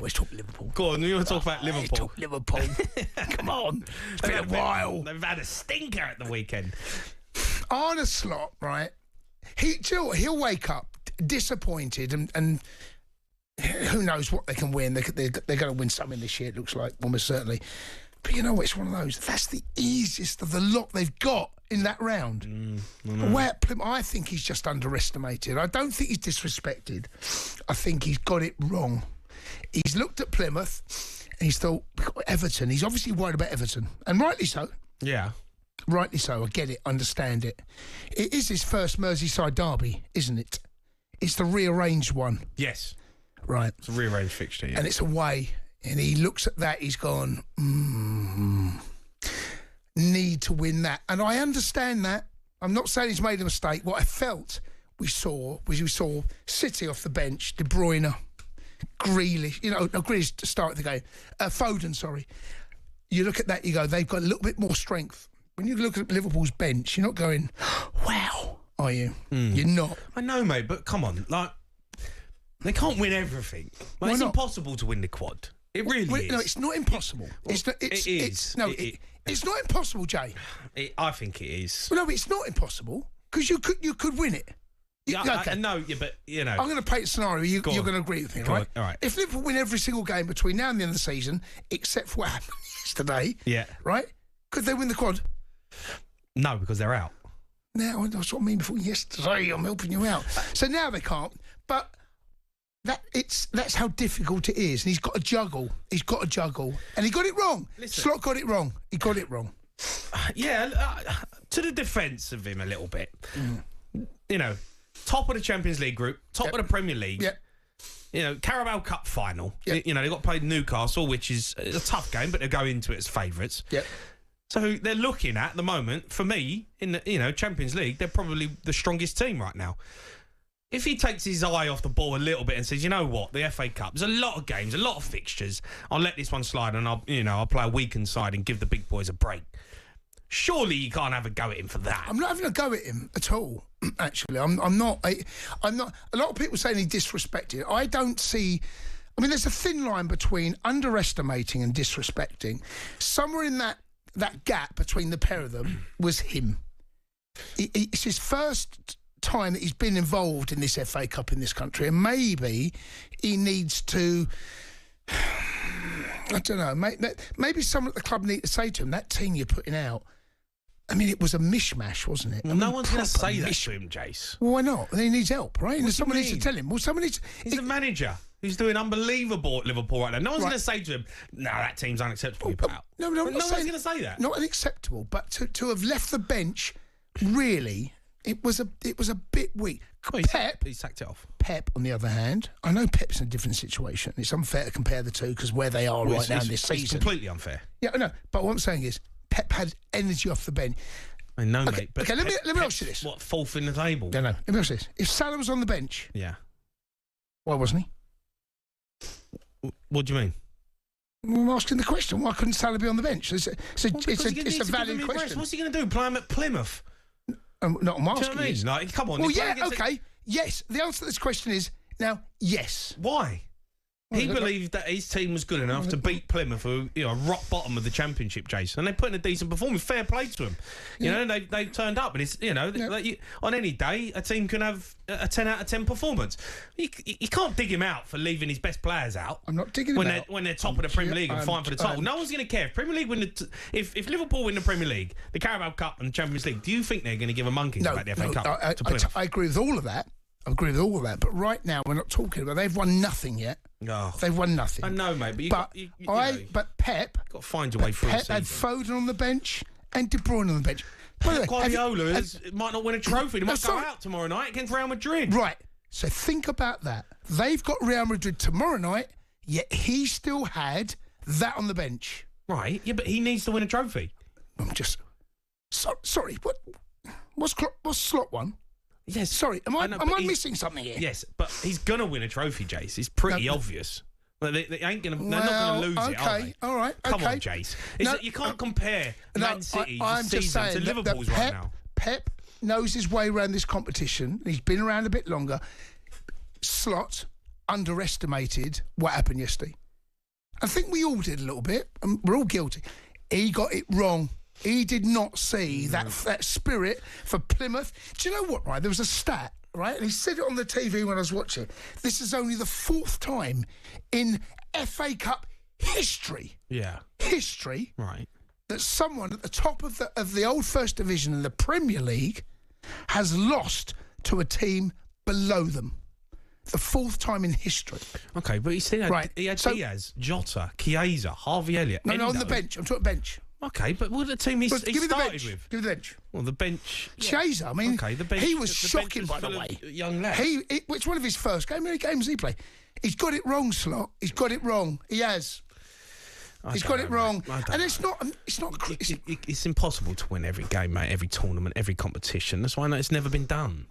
Let's talk Liverpool. Go on, you want to talk about Liverpool? Let's talk Liverpool. Come on. It's been a while. They've had a stinker at the weekend. Arne Slot, right? He'll wake up disappointed and who knows what they can win. They're going to win something this year, it looks like, almost certainly. But you know what? It's one of those. That's the easiest of the lot they've got in that round. I think he's just underestimated. I don't think he's disrespected. I think he's got it wrong. He's looked at Plymouth and he's thought, we've got Everton. He's obviously worried about Everton. And rightly so. Yeah. Rightly so. I get it. Understand it. It is his first Merseyside derby, isn't it? It's the rearranged one. Yes. Right. It's a rearranged fixture, yeah. And it's away. And he looks at that, he's gone, need to win that. And I understand that. I'm not saying he's made a mistake. What I felt we saw City off the bench, De Bruyne, Grealish, Grealish to start the game. Foden, sorry. You look at that, you go, they've got a little bit more strength. When you look at Liverpool's bench, you're not going, wow, are you? You're not. I know, mate, but come on. They can't win everything. It's impossible to win the quad. It really is. No, it's not impossible. It's not impossible, Jay. I think it is. Well, no, it's not impossible because you could win it. But I'm going to paint a scenario. You're going to agree with me, right? All right. If Liverpool win every single game between now and the end of the season, except for what happened yesterday, right? Could they win the quad? No, because they're out. Now, that's what I mean before yesterday. I'm helping you out. So now they can't. But that's how difficult it is. And he's got to juggle. And he got it wrong. Slot got it wrong. He got it wrong. To the defence of him a little bit. Top of the Champions League group, top of the Premier League. Yep. Carabao Cup final. Yep. They got played Newcastle, which is a tough game, but they go into it as favourites. Yep. So they're looking at the moment, for me, in the Champions League, they're probably the strongest team right now. If he takes his eye off the ball a little bit and says, you know what, the FA Cup, there's a lot of games, a lot of fixtures. I'll let this one slide and I'll play a weakened side and give the big boys a break. Surely you can't have a go at him for that. I'm not having a go at him at all. Actually, I'm not. I'm not. A lot of people saying he disrespected. I don't see. I mean, there's a thin line between underestimating and disrespecting. Somewhere in that gap between the pair of them was him. It's his first time that he's been involved in this FA Cup in this country, and maybe he needs to. I don't know. Maybe someone at the club need to say to him, that team you're putting out. I mean, it was a mishmash, wasn't it? No one's going to say that to him, Jace. Well, why not? He needs help, right? And someone needs to tell him. Well, He's a manager who's doing unbelievable at Liverpool right now. No one's going to say to him, no, that team's unacceptable you put out. No one's going to say that. Not unacceptable, but to have left the bench, really, it was a bit weak. Well, he sacked it off. Pep, on the other hand, I know Pep's in a different situation. It's unfair to compare the two because where they are right now in this season. It's completely unfair. Yeah, I know. But what I'm saying is, Pep had energy off the bench. I know, mate. But let me ask you this. What, fourth in the table? No. Let me ask you this. If Salah was on the bench, why wasn't he? What do you mean? Well, I'm asking the question. Why couldn't Salah be on the bench? It's a valid question. What's he going to do? Play him at Plymouth? Not I'm asking. Do you know what I mean? Like, come on. Well, okay. Yes. The answer to this question is now yes. Why? He believed that his team was good enough to beat Plymouth, who rock bottom of the Championship, Jason. And they put in a decent performance. Fair play to them. You know, they turned up, and it's on any day a team can have a 10 out of 10 performance. You can't dig him out for leaving his best players out. I'm not digging him out when they're top of the Premier League and fighting for the title. No one's going to care if Premier League if Liverpool win the Premier League, the Carabao Cup, and the Champions League. Do you think they're going to give a monkeys about the FA Cup to Plymouth? I agree with all of that. But right now we're not talking about. They've won nothing yet. Oh. They've won nothing. I know, mate. But Pep got to find your way through. Pep had Foden on the bench and De Bruyne on the bench. Guardiola might not win a trophy. They might go out tomorrow night against Real Madrid. Right. So think about that. They've got Real Madrid tomorrow night, yet he still had that on the bench. Right. Yeah, but he needs to win a trophy. I'm just sorry. What's slot one? Yes. Sorry, am I missing something here? Yes, but he's going to win a trophy, Jace. It's pretty obvious. They ain't going to. They're not going to lose it, are they? All right. Come on, Jace. You can't compare Man City's season to Liverpool's right now. Pep knows his way around this competition. He's been around a bit longer. Slot underestimated what happened yesterday. I think we all did a little bit, and we're all guilty. He got it wrong. He did not see that spirit for Plymouth. Do you know what, right? There was a stat, right? And he said it on the TV when I was watching. This is only the 4th time in FA Cup history. Yeah. History. Right. That someone at the top of the old First Division in the Premier League has lost to a team below them. The 4th time in history. Okay, but he still had, he had Diaz, Jota, Chiesa, Harvey Elliott. No, on the bench. I'm talking bench. Okay, but what the team he started with? Give me the bench. Well, the bench. Chiesa, I mean, okay, the bench, he was the shocking, bench was by the way. Young lad. Which one of his first games? How many games did he play? He's got it wrong, Slot. He's got it wrong. He has. He's got it wrong. And it's not. It's impossible to win every game, mate, every tournament, every competition. That's why it's never been done.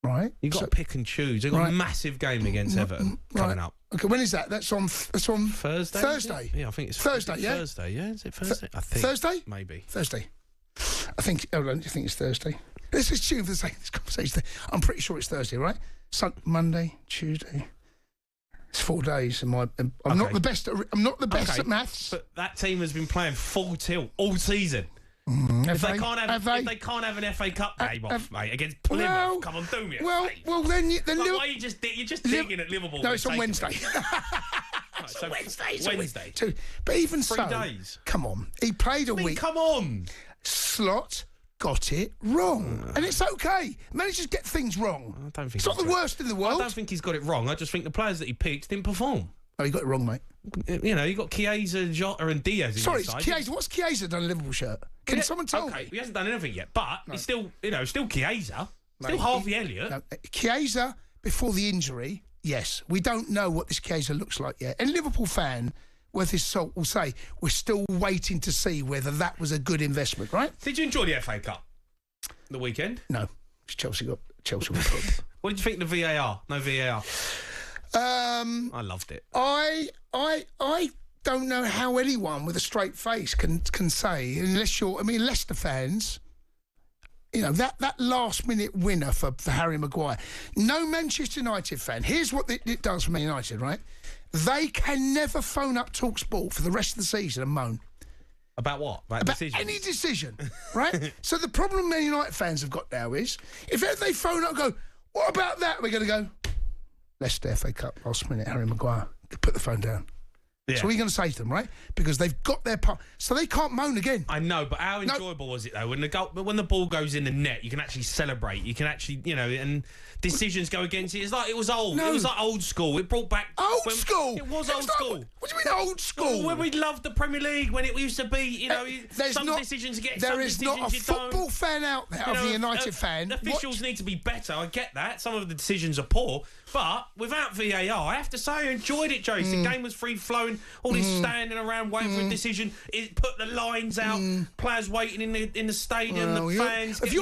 Right. You've got to pick and choose. They've got a massive game against Everton coming up. Okay, when is that? That's on Thursday. Thursday. Yeah, I think it's Thursday. Yeah. Thursday. Yeah, is it Thursday? I think Thursday. Maybe Thursday. I think. Hold on. Do you think it's Thursday? Let's just tune for the sake of this conversation. I'm pretty sure it's Thursday, right? Monday, Tuesday. It's 4 days, and I'm not the best. I'm not the best at maths. But that team has been playing full tilt all season. If they can't have an FA Cup game off, mate, against Plymouth, come on, do me a favour. Well, then you're just digging at Liverpool. No, it's on Wednesday. So Wednesday. But even 3 days. Come on, he played a week. Come on, Slot got it wrong, and it's okay. Managers get things wrong. I don't think it's not the worst in the world. I don't think he's got it wrong. I just think the players that he picked didn't perform. Oh, he got it wrong, mate. You know, you got Chiesa, Jota, and Diaz. Sorry, it's Chiesa. What's Chiesa done a Liverpool shirt? Can someone tell me? He hasn't done anything yet, but he's still, still Chiesa, still Harvey Elliott. No, Chiesa before the injury. Yes, we don't know what this Chiesa looks like yet. And Liverpool fan worth his salt will say we're still waiting to see whether that was a good investment, right? Did you enjoy the FA Cup the weekend? No, Chelsea got put. What did you think of the VAR? No VAR. I loved it. I don't know how anyone with a straight face can say, unless you're, Leicester fans, that last minute winner for Harry Maguire. No Manchester United fan. Here's what it does for Man United, right? They can never phone up talkSPORT for the rest of the season and moan. About what? About any decision, right? So the problem Man United fans have got now is, if they phone up and go, what about that? We're going to go, Leicester FA Cup, last minute, Harry Maguire. Put the phone down. Yeah. So what are you going to say to them, right? Because they've got their part, so they can't moan again. I know, but how enjoyable was it though when the ball goes in the net? You can actually celebrate. You can actually, and decisions go against it. It's like it was old. No. It was like old school. It brought back school. It was old school. What do you mean old school? Well, when we loved the Premier League, when it used to be, decisions get. There is not a football fan out there of the United fan. The officials need to be better. I get that. Some of the decisions are poor, but without VAR, I have to say I enjoyed it, Joyce. The game was free flowing. All this standing around waiting for a decision. It put the lines out. Players waiting in the stadium. The fans. If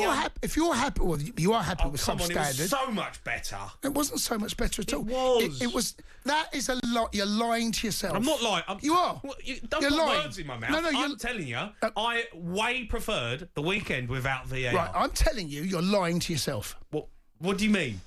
you're happy, well, you are happy with substandard. It was so much better. It wasn't so much better at all. It was. It was. That is a lot. You're lying to yourself. I'm not lying. You are. Don't you're put lying. words in my mouth. No, I'm telling you, I way preferred the weekend without VAR. Right, I'm telling you, you're lying to yourself. What do you mean?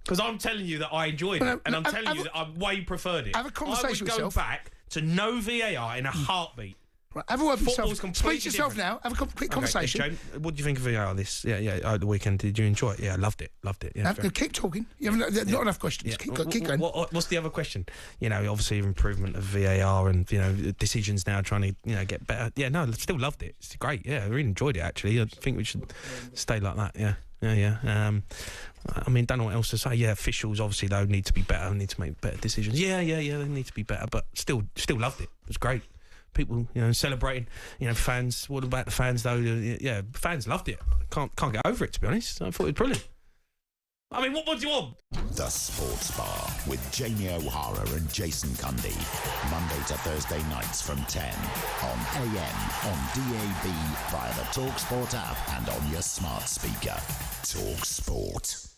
Because I'm telling you that I enjoyed it, and I'm telling you that I way preferred it. Have a conversation with yourself. I would go back to no VAR in a heartbeat. Right, have a word with yourself. Speak to yourself now. Have a quick conversation. Jane, what do you think of VAR this? The weekend? Did you enjoy it? Yeah, I loved it. Yeah, keep talking. You haven't not enough questions. Yeah. Keep going. What's the other question? Obviously improvement of VAR and decisions now trying to get better. Yeah, no, still loved it. It's great. Yeah, I really enjoyed it actually. I think we should stay like that. Yeah. Don't know what else to say. Yeah, officials obviously though need to be better. Need to make better decisions. Yeah. They need to be better, but still loved it. It was great. People, celebrating. Fans. What about the fans though? Yeah, fans loved it. Can't get over it, to be honest. I thought it was brilliant. What do you want? The Sports Bar with Jamie O'Hara and Jason Cundy. Monday to Thursday nights from 10 on AM, on DAB, via the talkSPORT app and on your smart speaker. talkSPORT.